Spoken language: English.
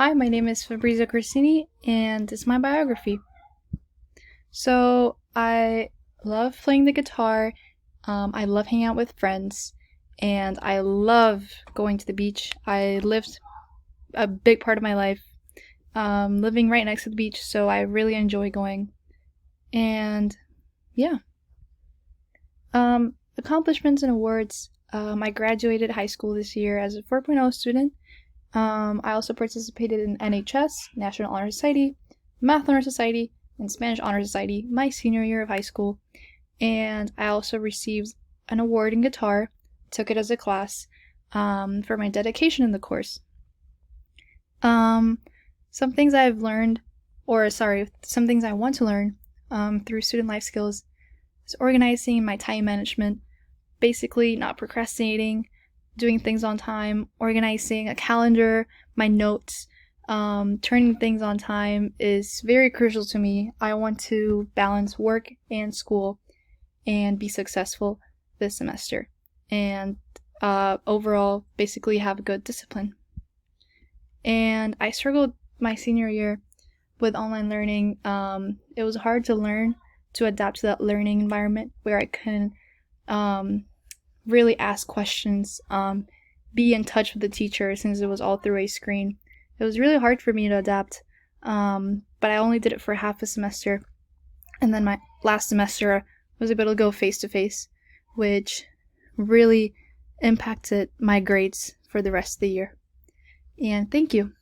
Hi, my name is Fabrizio Corsini, and this is my biography. So, I love playing the guitar, I love hanging out with friends, and I love going to the beach. I lived a big part of my life living right next to the beach, so I really enjoy going. And yeah, accomplishments and awards. I graduated high school this year as a 4.0 student. I also participated in NHS, National Honor Society, Math Honor Society, and Spanish Honor Society my senior year of high school. And I also received an award in guitar, took it as a class, for my dedication in the course. Um, some things I've learned, some things I want to learn through student life skills is organizing my time management, basically not procrastinating, doing things on time, organizing a calendar, my notes, turning things on time is very crucial to me. I want to balance work and school and be successful this semester. And overall, basically have good discipline. And I struggled my senior year with online learning. It was hard to learn, to adapt to that learning environment where I couldn't really ask questions, be in touch with the teacher since it was all through a screen. It was really hard for me to adapt, but I only did it for half a semester. And then my last semester, I was able to go face to face, which really impacted my grades for the rest of the year. And thank you.